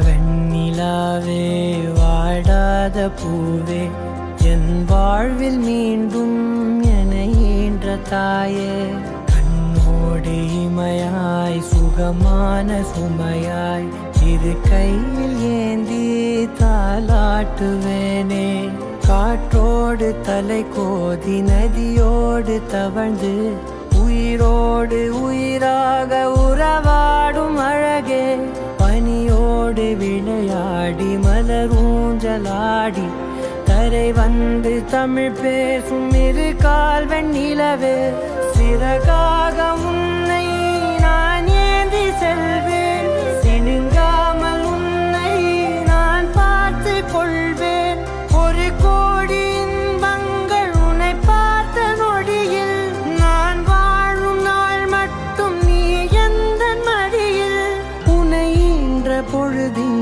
வெண்ணிலாவே வாடாத பூவே என் வாழ்வில் மீண்டும் என ஈன்ற தாயே கண்ணோடு இமையாய் சுகமான சுமையாய் இரு கையில் ஏந்தி தாலாட்டுவேனே காற்றோடு தலை கோதி நதியோடு தவழ்ந்து உயிரோடு உயிராக உறவாடும் அழகே பனியோடு விளையாடி மலரூஞ்சலாடி கரை வந்து தமிழ் பேசும் இரு கால் வெண்ணிலவே சிறகாக உன்னை நான் ஏந்தி செல்வேன் சினுங்காமல் உன்னை நான் பார்த்து கொள்வேன் ஒரு கோடி இன்பங்கள் உன்னை பார்த்த நொடியில் நான் வாழும் நாள் மட்டும் நீ எந்த மடியில் உன்னை ஈன்ற பொழுதின்